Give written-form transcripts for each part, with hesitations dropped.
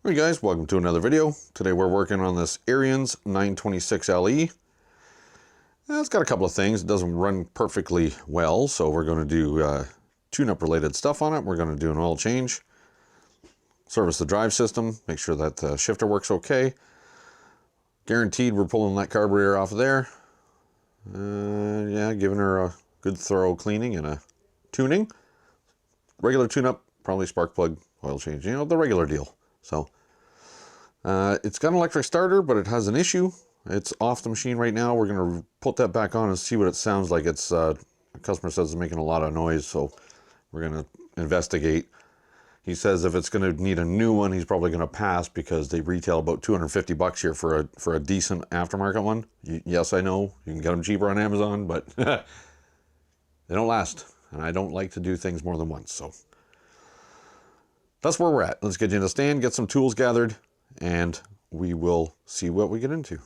Hey guys, welcome to another video. Today we're working on this Ariens 926 LE. It's got a couple of things. It doesn't run perfectly well, so we're going to do tune-up related stuff on it. We're going to do an oil change, service the drive system, make sure that the shifter works okay. Guaranteed we're pulling that carburetor off of there. Yeah, giving her a good thorough cleaning and a tuning. Regular tune-up, probably spark plug, oil change, you know, the regular deal. So it's got an electric starter, but it has an issue. It's off the machine right now. We're going to put that back on and see what it sounds like. It's the customer says it's making a lot of noise, so we're going to investigate. He says if it's going to need a new one, he's probably going to pass because they retail about 250 bucks here for a decent aftermarket one. Yes, I know you can get them cheaper on Amazon, but they don't last, and I don't like to do things more than once. So that's where we're at. Let's get you in the stand, get some tools gathered, and we will see what we get into.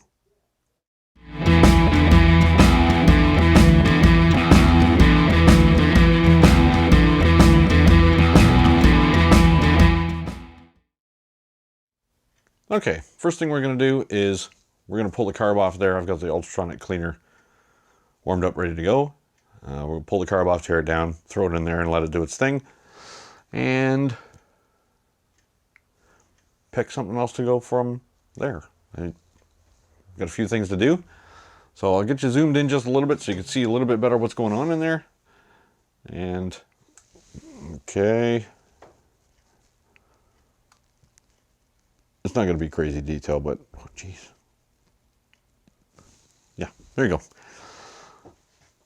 Okay, first thing we're going to do is we're going to pull the carb off there. I've got the ultrasonic cleaner warmed up, ready to go. We'll pull the carb off, tear it down, throw it in there and let it do its thing. And pick something else to go from there. I've got a few things to do. So I'll get you zoomed in just a little bit so you can see a little bit better what's going on in there. And, okay. It's not going to be crazy detail, but, oh geez. Yeah, there you go.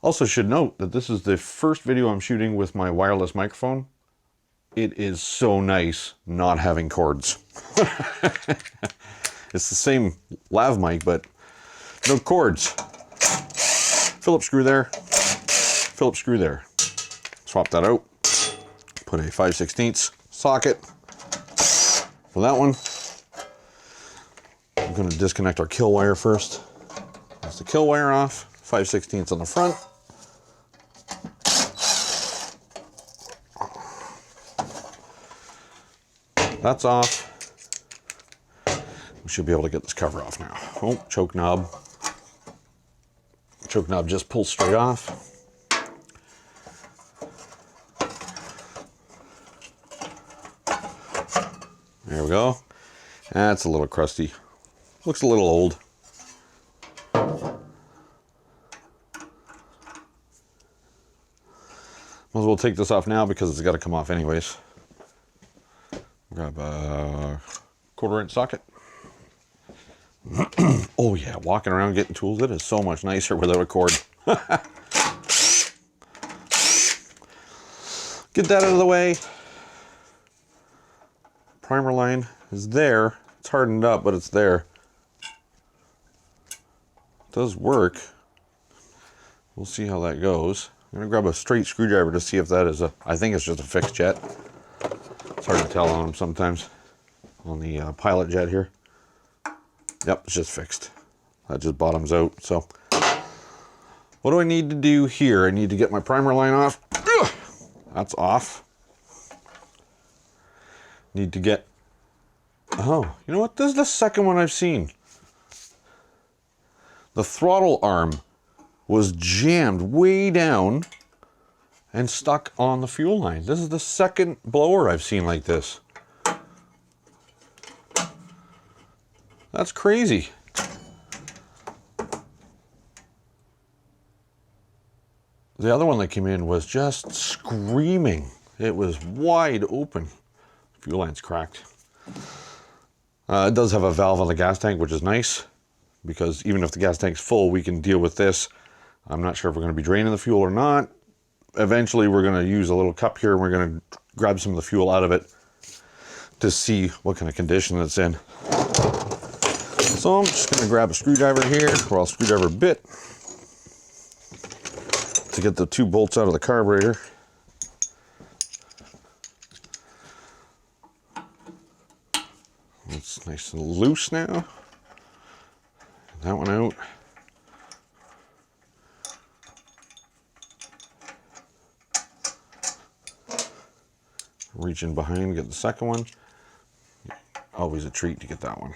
Also should note that this is the first video I'm shooting with my wireless microphone. It is so nice not having cords. It's the same lav mic, but no cords. Phillips screw there, Phillips screw there. Swap that out. Put a 5/16 socket for that one. I'm going to disconnect our kill wire first. That's the kill wire off. 5/16 on the front. That's off. We should be able to get this cover off now. Oh, choke knob. Choke knob just pulls straight off. There we go. That's a little crusty. Looks a little old. Might as well take this off now because it's got to come off anyways. Grab a 1/4 inch socket. Oh yeah, walking around getting tools, it is so much nicer without a cord. Get that out of the way. Primer line is there. It's hardened up, but it's there. It does work. We'll see how that goes. I'm gonna grab a straight screwdriver to see if that is I think it's just a fixed jet. It's hard to tell on them sometimes, on the pilot jet here. Yep, it's just fixed. That just bottoms out. So what do I need to do here? I need to get my primer line off. Ugh! That's off. Need to get, oh, you know what? This is the second one I've seen. The throttle arm was jammed way down and stuck on the fuel line. This is the second blower I've seen like this. That's crazy. The other one that came in was just screaming. It was wide open. Fuel line's cracked. It does have a valve on the gas tank, which is nice because even if the gas tank's full, we can deal with this. I'm not sure if we're going to be draining the fuel or not. Eventually, we're going to use a little cup here and we're going to grab some of the fuel out of it to see what kind of condition it's in. So I'm just going to grab a screwdriver here, or a screwdriver bit, to get the 2 bolts out of the carburetor. It's nice and loose now. That one out. Reach in behind, get the second one. Always a treat to get that one.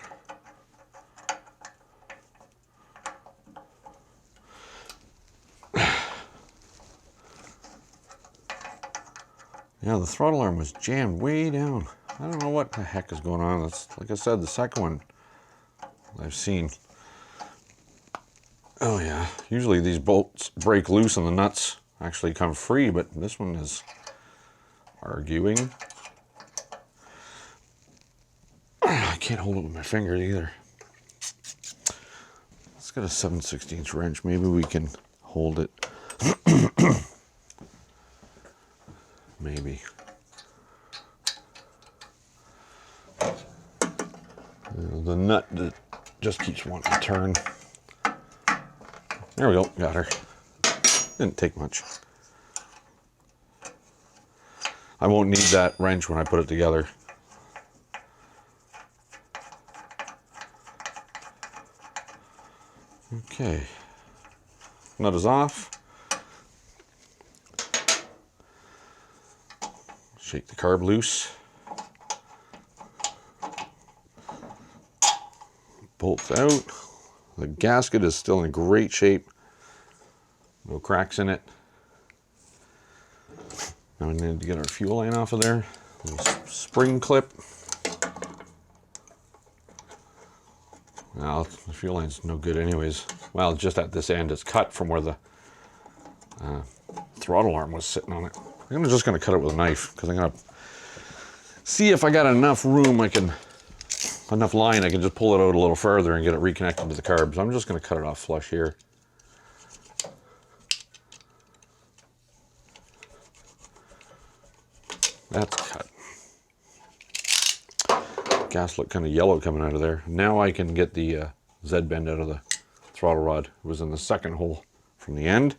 Yeah, the throttle arm was jammed way down. I don't know what the heck is going on. That's, like I said, the second one I've seen. Oh yeah, usually these bolts break loose and the nuts actually come free, but this one is arguing. I can't hold it with my fingers either. Let's get a 7/16 wrench. Maybe we can hold it. Maybe. The nut that just keeps wanting to turn. There we go, got her. Didn't take much. I won't need that wrench when I put it together. Okay, nut is off. Shake the carb loose. Bolts out. The gasket is still in great shape. No cracks in it. Now we need to get our fuel line off of there. Little spring clip. Well, the fuel line's no good anyways. Well, just at this end, it's cut from where the throttle arm was sitting on it. I'm just going to cut it with a knife because I'm going to see if I got enough room, enough line, I can just pull it out a little further and get it reconnected to the carb. So I'm just going to cut it off flush here. That's cut. Gas looked kind of yellow coming out of there. Now I can get the Z bend out of the throttle rod. It was in the second hole from the end.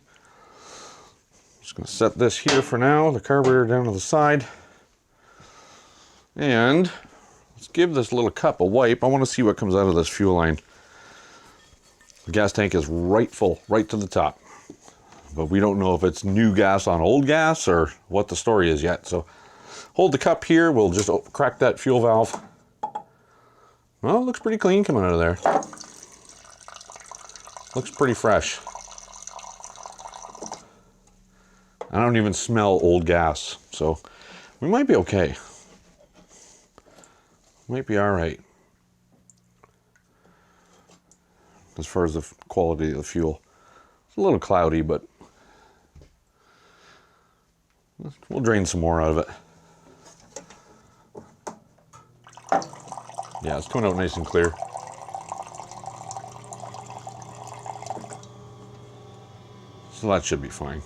Just going to set this here for now, the carburetor down to the side. And let's give this little cup a wipe. I want to see what comes out of this fuel line. The gas tank is right full, right to the top. But we don't know if it's new gas on old gas or what the story is yet. So hold the cup here. We'll just crack that fuel valve. Well, it looks pretty clean coming out of there. Looks pretty fresh. I don't even smell old gas, so we might be okay. Might be all right as far as the quality of the fuel. It's a little cloudy, but we'll drain some more out of it. Yeah, it's coming out nice and clear. So that should be fine.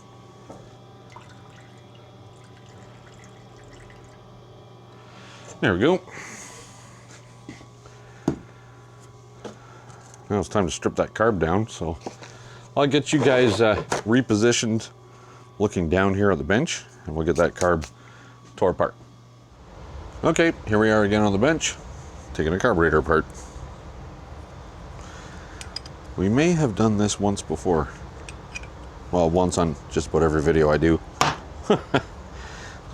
There we go. Now it's time to strip that carb down, so I'll get you guys repositioned looking down here at the bench, and we'll get that carb tore apart. Okay, here we are again on the bench, taking a carburetor apart. We may have done this once before. Well, once on just about every video I do. That's the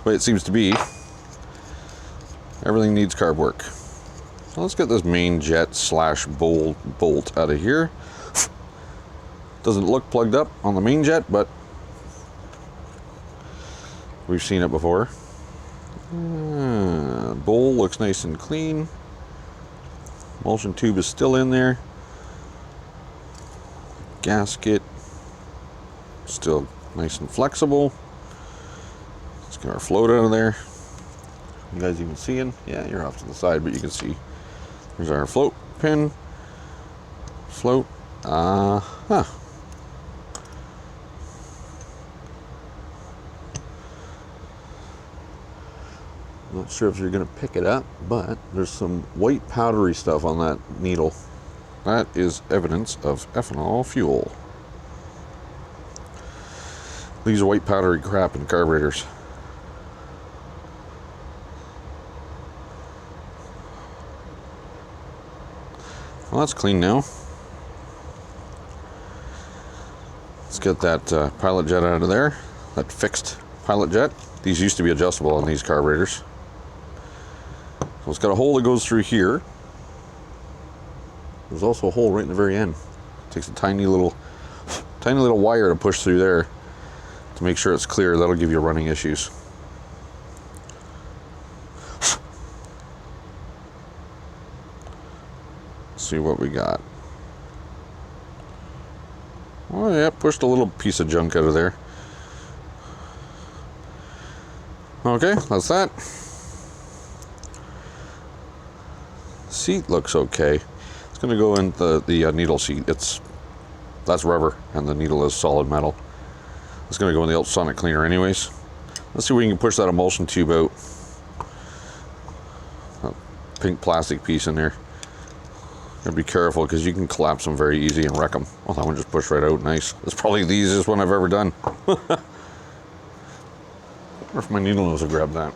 way it seems to be. Everything needs carb work. So let's get this main jet slash bolt out of here. Doesn't look plugged up on the main jet, but we've seen it before. Bowl looks nice and clean. Emulsion tube is still in there. Gasket still nice and flexible. Let's get our float out of there. You guys even seeing? Yeah, you're off to the side, but you can see there's our float pin. Float. Not sure if you're going to pick it up, but there's some white powdery stuff on that needle. That is evidence of ethanol fuel. These are white powdery crap in carburetors. Well, that's clean now. Let's get that pilot jet out of there. That fixed pilot jet. These used to be adjustable on these carburetors. So It's got a hole that goes through here. There's also a hole right in the very end. It takes a tiny little wire to push through there to make sure it's clear. That'll give you running issues. Let's see what we got. Oh yeah, pushed a little piece of junk out of there. Okay, that's that. Seat looks okay. It's going to go in the needle seat. That's rubber, and the needle is solid metal. It's going to go in the ultrasonic cleaner anyways. Let's see if we can push that emulsion tube out. That pink plastic piece in there. Gotta be careful because you can collapse them very easy and wreck them. Well, that one just pushed right out. Nice. It's probably the easiest one I've ever done. I wonder if my needle nose will grab that.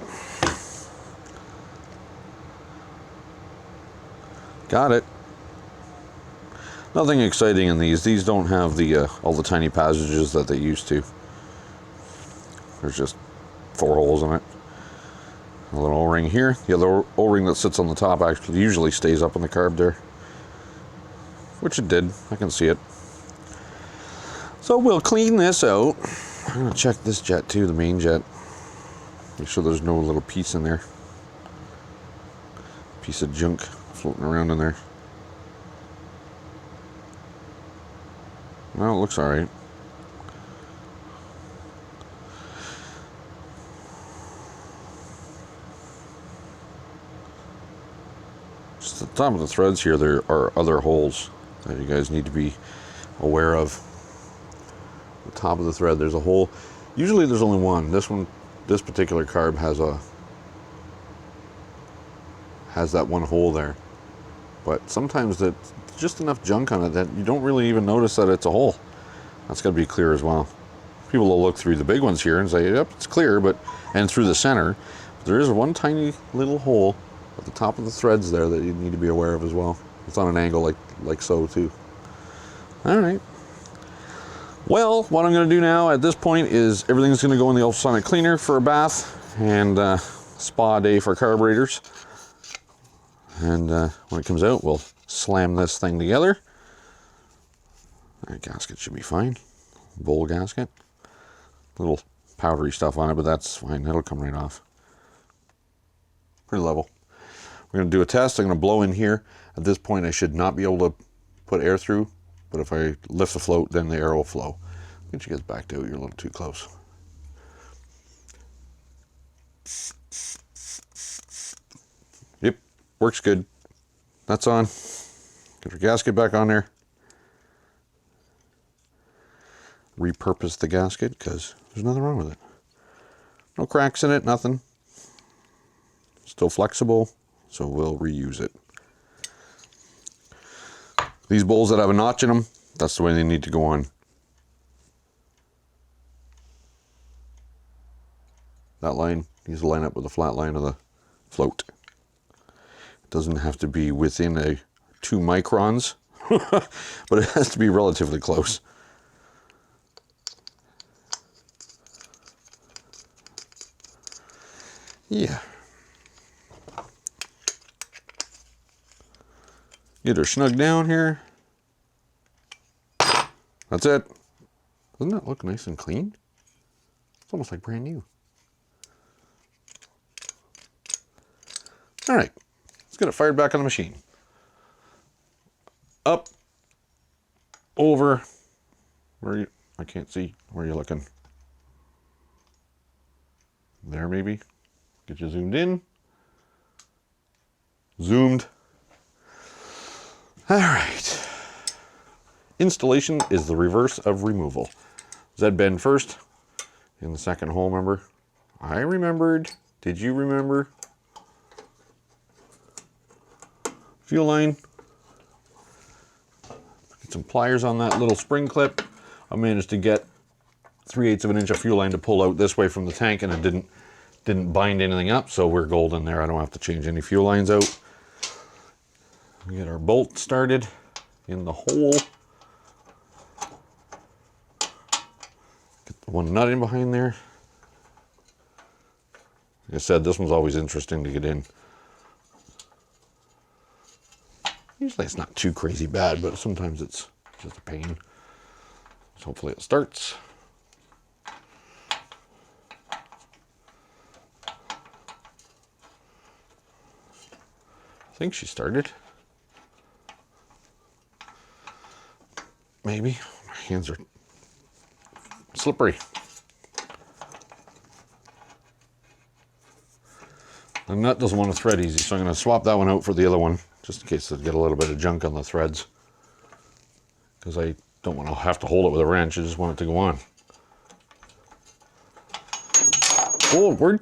Got it. Nothing exciting in these. These don't have the all the tiny passages that they used to. There's just 4 holes in it. A little O-ring here. The other O-ring that sits on the top actually usually stays up on the carb there. Which it did. I can see it. So we'll clean this out. I'm going to check this jet too, the main jet. Make sure there's no little piece in there. Piece of junk floating around in there. Well, it looks alright. Just at the top of the threads here, there are other holes that you guys need to be aware of. The top of the thread, there's a hole. Usually there's only one. This particular carb has that one hole there. But sometimes there's just enough junk on it that you don't really even notice that it's a hole. That's got to be clear as well. People will look through the big ones here and say, yep, it's clear, and through the center. But there is one tiny little hole at the top of the threads there that you need to be aware of as well. It's on an angle like so too. All right. Well, what I'm going to do now at this point is everything's going to go in the ultrasonic cleaner for a bath and spa day for carburetors. And when it comes out, we'll slam this thing together. That gasket should be fine. Bowl gasket. Little powdery stuff on it, but that's fine. That'll come right off. Pretty level. We're going to do a test. I'm going to blow in here. At this point, I should not be able to put air through, but if I lift the float, then the air will flow. Get you guys backed out. You're a little too close. Yep, works good. That's on. Get your gasket back on there. Repurpose the gasket because there's nothing wrong with it. No cracks in it, nothing. Still flexible, so we'll reuse it. These bowls that have a notch in them, that's the way they need to go on. That line needs to line up with the flat line of the float. It doesn't have to be within 2 microns, but it has to be relatively close. Yeah. Get her snug down here. That's it. Doesn't that look nice and clean? It's almost like brand new. All right, let's get it fired back on the machine. Up, over, where you, I can't see where you're looking. There maybe. Get you zoomed in. Zoomed. All right. Installation is the reverse of removal. Z bend first in the second hole, remember? I remembered. Did you remember? Fuel line. Get some pliers on that little spring clip. I managed to get 3/8 of an inch of fuel line to pull out this way from the tank, and it didn't bind anything up, so we're golden there. I don't have to change any fuel lines out. We get our bolt started in the hole. Get the one nut in behind there. Like I said, this one's always interesting to get in. Usually it's not too crazy bad, but sometimes it's just a pain. So hopefully it starts. I think she started. Maybe. My hands are slippery. The nut doesn't want to thread easy, so I'm going to swap that one out for the other one, just in case I get a little bit of junk on the threads. Because I don't want to have to hold it with a wrench, I just want it to go on. Oh, we're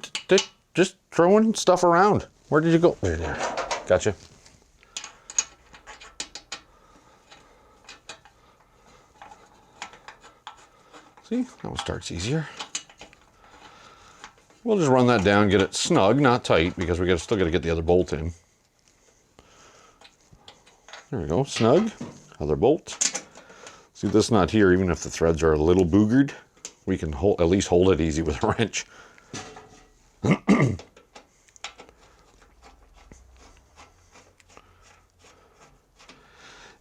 just throwing stuff around. Where did you go? There. Gotcha. See, that one starts easier. We'll just run that down, get it snug, not tight, because we still got to get the other bolt in. There we go, snug, other bolt. See this knot here, even if the threads are a little boogered, we can at least hold it easy with a wrench.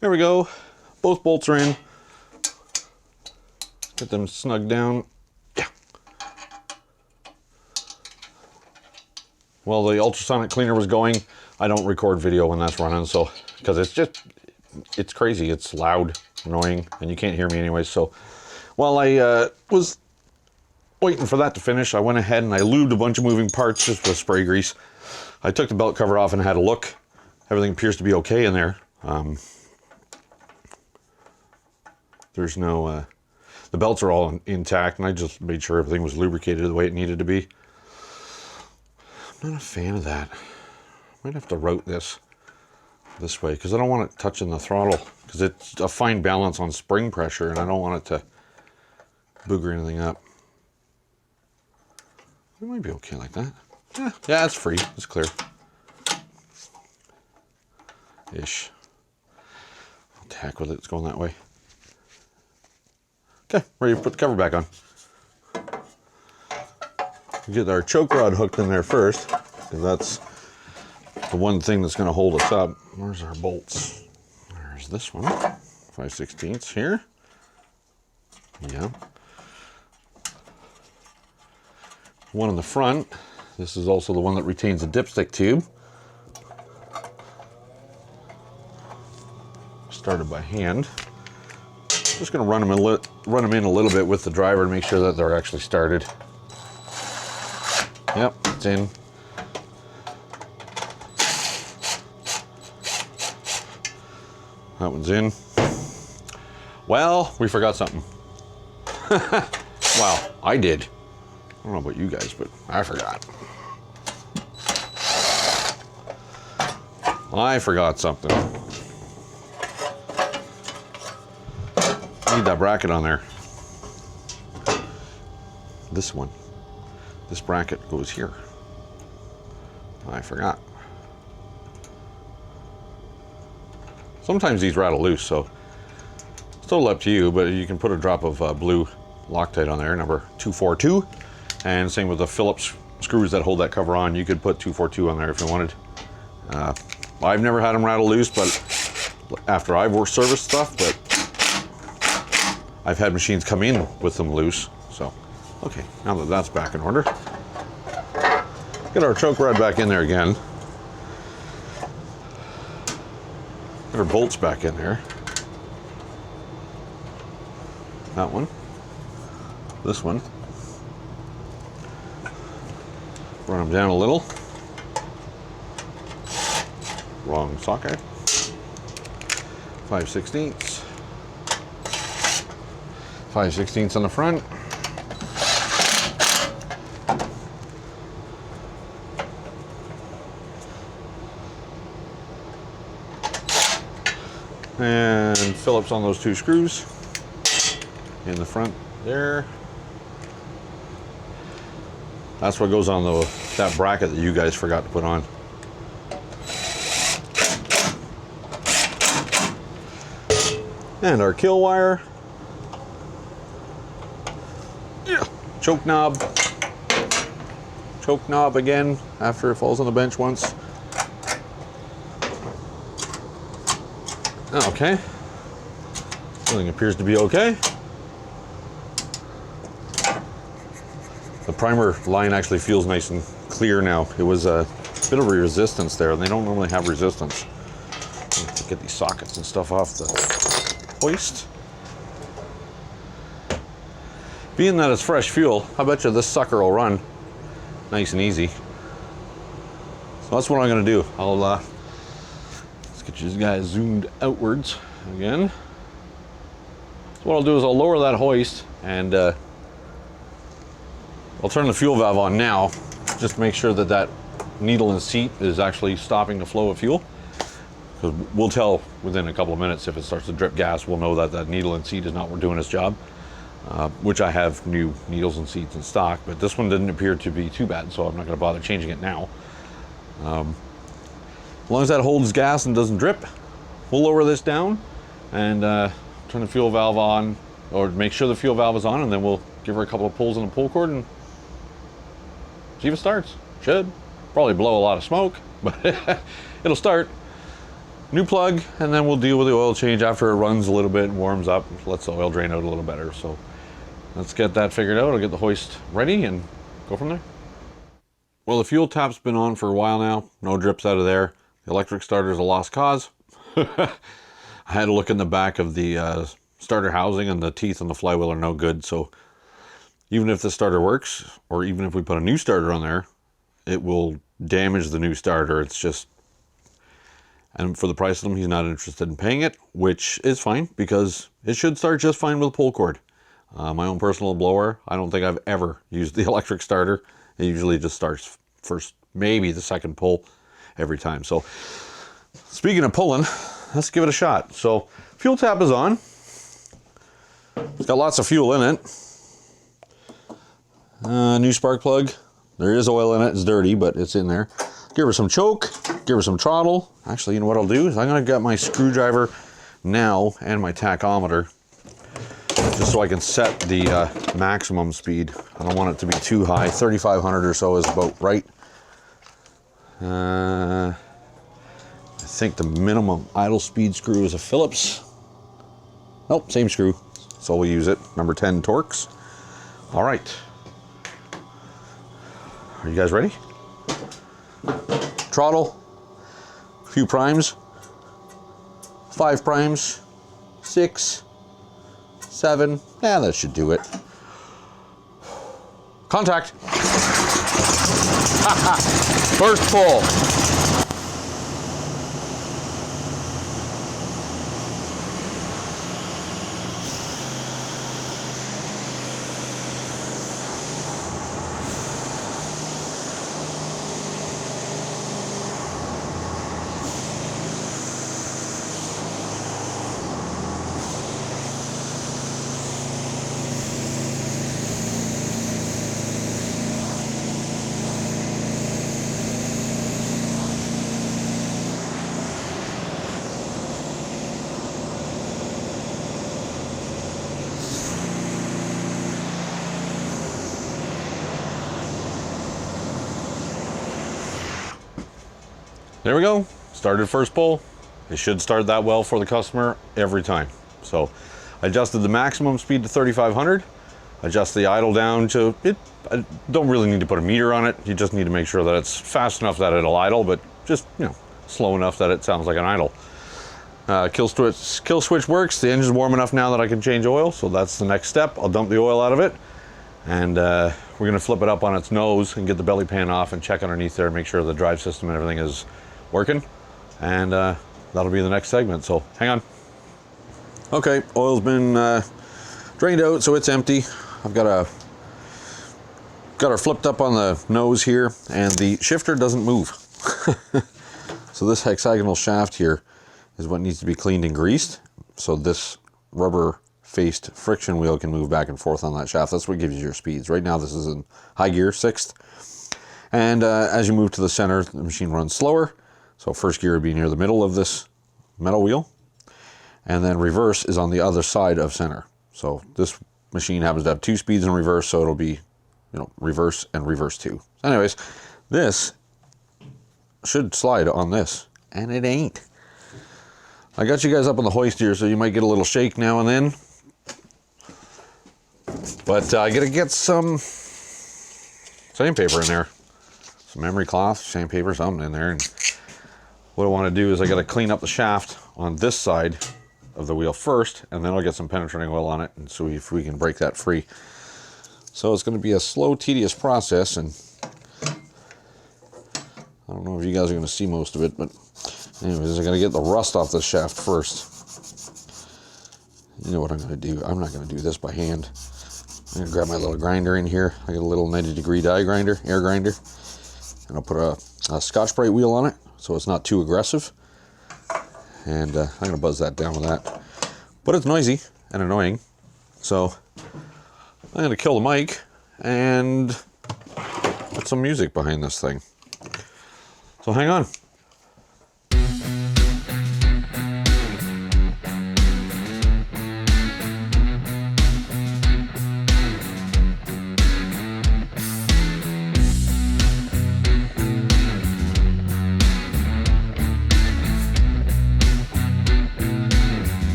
There we go, both bolts are in. Get them snug down. Yeah. Well, the ultrasonic cleaner was going. I don't record video when that's running, so, because it's crazy. It's loud, annoying, and you can't hear me anyway. So while I was waiting for that to finish, I went ahead and I lubed a bunch of moving parts just with spray grease. I took the belt cover off and had a look. Everything appears to be okay in there. There's no, the belts are all intact, and I just made sure everything was lubricated the way it needed to be. I'm not a fan of that. Might have to route this way, because I don't want it touching the throttle, because it's a fine balance on spring pressure, and I don't want it to booger anything up. It might be okay like that. Yeah, it's free. It's clear. Ish. What the heck with it? It's going that way. Okay, ready to put the cover back on. We get our choke rod hooked in there first, because that's the one thing that's going to hold us up. Where's our bolts? There's this one, 5/16 here. Yeah. One in the front. This is also the one that retains the dipstick tube. Started by hand. Just going to run them in a little bit with the driver to make sure that they're actually started. Yep, it's in. That one's in. Well, we forgot something. Well, I did. I don't know about you guys, but I forgot. I forgot something. Need that bracket on there. This one. This bracket goes here. I forgot. Sometimes these rattle loose, so it's totally up to you, but you can put a drop of blue Loctite on there, number 242. And same with the Phillips screws that hold that cover on. You could put 242 on there if you wanted. I've never had them rattle loose, but after I've serviced stuff, but I've had machines come in with them loose. So, okay, now that that's back in order, get our choke rod back in there again. Get our bolts back in there. That one. This one. Run them down a little. Wrong socket. 5/16. 5/16 on the front. And Phillips on those two screws in the front there. That's what goes on that bracket that you guys forgot to put on. And our kill wire. Yeah. Choke knob. Choke knob again after it falls on the bench once. Okay. Everything appears to be okay. The primer line actually feels nice and clear now. It was a bit of a resistance there, and they don't normally have resistance. To get these sockets and stuff off the hoist. Being that it's fresh fuel, I bet you this sucker will run nice and easy. So that's what I'm gonna do. Let's get you guys zoomed outwards again. So what I'll do is I'll lower that hoist and I'll turn the fuel valve on now, just to make sure that that needle and seat is actually stopping the flow of fuel. Because we'll tell within a couple of minutes if it starts to drip gas, we'll know that that needle and seat is not doing its job. Which I have new needles and seats in stock, but this one didn't appear to be too bad, so I'm not going to bother changing it now. As long as that holds gas and doesn't drip, we'll lower this down and turn the fuel valve on, or make sure the fuel valve is on, and then we'll give her a couple of pulls on the pull cord and see if it starts. Should. Probably blow a lot of smoke, but it'll start. New plug, and then we'll deal with the oil change after it runs a little bit and warms up, lets the oil drain out a little better. So let's get that figured out. I'll get the hoist ready and go from there. Well, the fuel tap's been on for a while now. No drips out of there. The electric starter is a lost cause. I had to look in the back of the starter housing, and the teeth on the flywheel are no good. So even if the starter works, or even if we put a new starter on there, it will damage the new starter. It's just... And for the price of them, he's not interested in paying it, which is fine because it should start just fine with a pull cord. My own personal blower, I don't think I've ever used the electric starter. It usually just starts first, maybe the second pull every time. So speaking of pulling, let's give it a shot. So fuel tap is on. It's got lots of fuel in it. New spark plug. There is oil in it. It's dirty, but it's in there. Give her some choke, give her some throttle. Actually, you know what I'll do is I'm gonna get my screwdriver now and my tachometer, just so I can set the maximum speed. I don't want it to be too high. 3,500 or so is about right. I think the minimum idle speed screw is a Phillips. Nope, same screw, so we'll use it. Number 10 Torx. All right. Are you guys ready? Throttle, a few primes, 5 primes, 6, 7, yeah, that should do it. Contact. First pull. There we go. Started first pull. It should start that well for the customer every time. So I adjusted the maximum speed to 3,500. Adjust the idle down to it. I don't really need to put a meter on it. You just need to make sure that it's fast enough that it'll idle, but just, you know, slow enough that it sounds like an idle. Kill switch works. The engine's warm enough now that I can change oil, so that's the next step. I'll dump the oil out of it, and we're gonna flip it up on its nose and get the belly pan off and check underneath there, make sure the drive system and everything is working, and that'll be the next segment, so hang on. Okay, oil's been drained out, so it's empty. I've got her flipped up on the nose here, and the shifter doesn't move. So this hexagonal shaft here is what needs to be cleaned and greased, so this rubber faced friction wheel can move back and forth on that shaft. That's what gives you your speeds. Right now this is in high gear, 6th, and as you move to the center, the machine runs slower. So first gear would be near the middle of this metal wheel, and then reverse is on the other side of center. So this machine happens to have 2 speeds in reverse, so it'll be, you know, reverse and reverse 2. Anyways, this should slide on this, and it ain't. I got you guys up on the hoist here, so you might get a little shake now and then. But I gotta get some sandpaper in there. Some memory cloth, sandpaper, something in there. And what I want to do is I gotta clean up the shaft on this side of the wheel first, and then I'll get some penetrating oil on it and see if we can break that free. So it's gonna be a slow, tedious process, and I don't know if you guys are gonna see most of it, but anyways, I gotta get the rust off the shaft first. You know what I'm gonna do? I'm not gonna do this by hand. I'm gonna grab my little grinder in here. I got a little 90-degree die grinder, air grinder, and I'll put a Scotch-Brite wheel on it so it's not too aggressive. And I'm gonna buzz that down with that. But it's noisy and annoying, so I'm gonna kill the mic and put some music behind this thing. So hang on.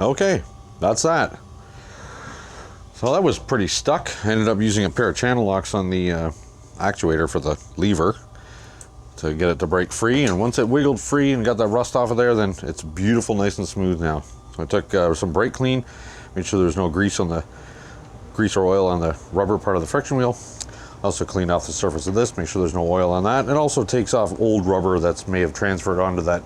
Okay, that's that. So that was pretty stuck. I ended up using a pair of channel locks on the actuator for the lever to get it to break free, and once it wiggled free and got that rust off of there, then it's beautiful, nice and smooth now. So I took some brake clean, made sure there's no grease or oil on the rubber part of the friction wheel. Also cleaned off the surface of this, make sure there's no oil on that. It also takes off old rubber that may have transferred onto the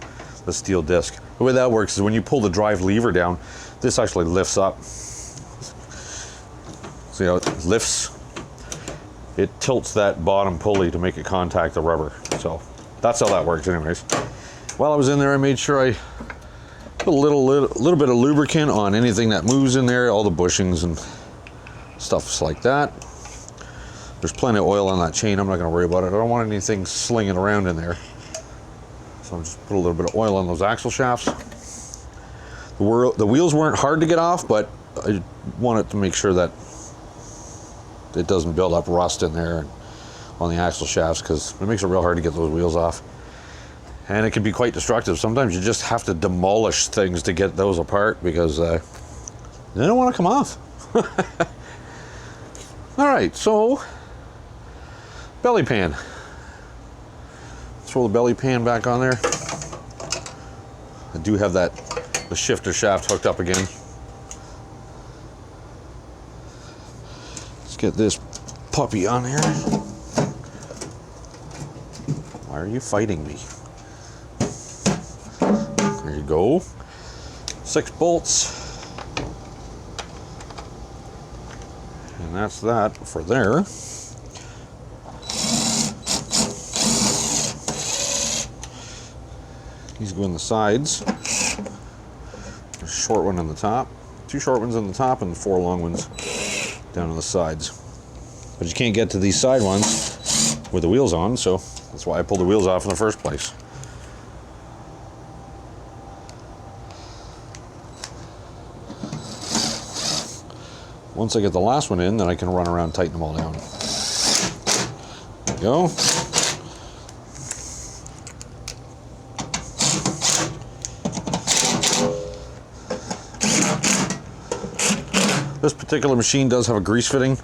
steel disc. The way that works is when you pull the drive lever down, this actually lifts up. See how it lifts? It tilts that bottom pulley to make it contact the rubber. So that's how that works anyways. While I was in there, I made sure I put a little bit of lubricant on anything that moves in there, all the bushings and stuff like that. There's plenty of oil on that chain. I'm not going to worry about it. I don't want anything slinging around in there. So I'll just put a little bit of oil on those axle shafts. The wheels weren't hard to get off, but I wanted to make sure that it doesn't build up rust in there on the axle shafts, because it makes it real hard to get those wheels off. And it can be quite destructive. Sometimes you just have to demolish things to get those apart because they don't want to come off. All right, so belly pan. Throw the belly pan back on there. I do have the shifter shaft hooked up again. Let's get this puppy on here. Why are you fighting me? There you go. 6 bolts. And that's that for there. These go in the sides. There's a short one on the top, 2 short ones on the top, and 4 long ones down on the sides. But you can't get to these side ones with the wheels on, so that's why I pulled the wheels off in the first place. Once I get the last one in, then I can run around and tighten them all down. There we go. This particular machine does have a grease fitting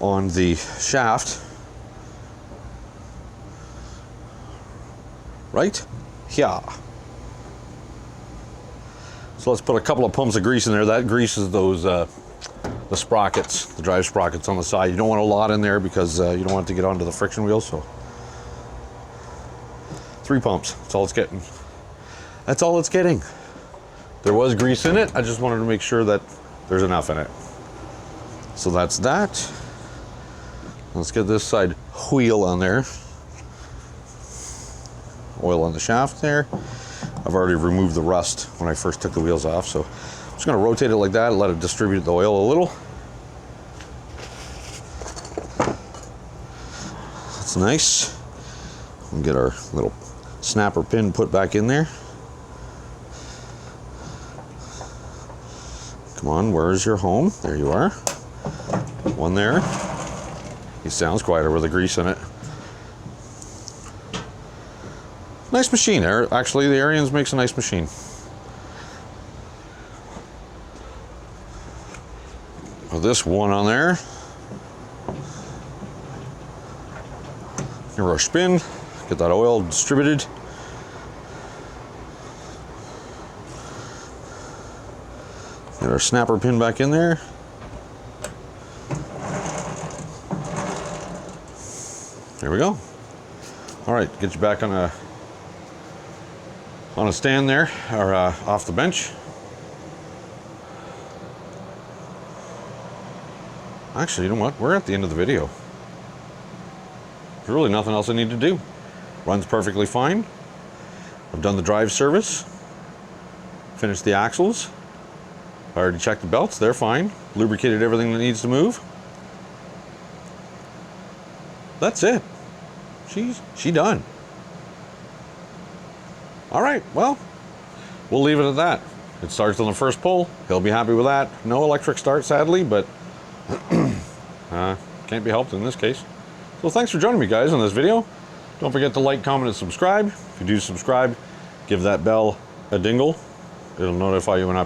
on the shaft. Right? Yeah. So let's put a couple of pumps of grease in there. That greases those the sprockets, the drive sprockets on the side. You don't want a lot in there because you don't want it to get onto the friction wheel. So 3 pumps. That's all it's getting. That's all it's getting. There was grease in it. I just wanted to make sure that there's enough in it. So that's that. Let's get this side wheel on there. Oil on the shaft there. I've already removed the rust when I first took the wheels off, so I'm just going to rotate it like that and let it distribute the oil a little. That's nice. We'll get our little snapper pin put back in there. Come on, where's your home? There you are. One there. He sounds quieter with the grease in it. Nice machine. Actually, the Ariens makes a nice machine. Put this one on there. Give her a spin. Get that oil distributed. Get our snapper pin back in there. There we go. All right, get you back on a stand there, or off the bench. Actually, you know what? We're at the end of the video. There's really nothing else I need to do. Runs perfectly fine. I've done the drive service. Finished the axles. I already checked the belts. They're fine. Lubricated everything that needs to move. That's it. She done. All right, well, we'll leave it at that. It starts on the first pull. He'll be happy with that. No electric start, sadly, but can't be helped in this case. So thanks for joining me, guys, on this video. Don't forget to like, comment, and subscribe. If you do subscribe, give that bell a dingle. It'll notify you when I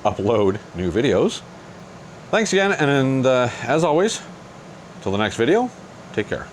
upload new videos. Thanks again, and as always, till the next video, take care.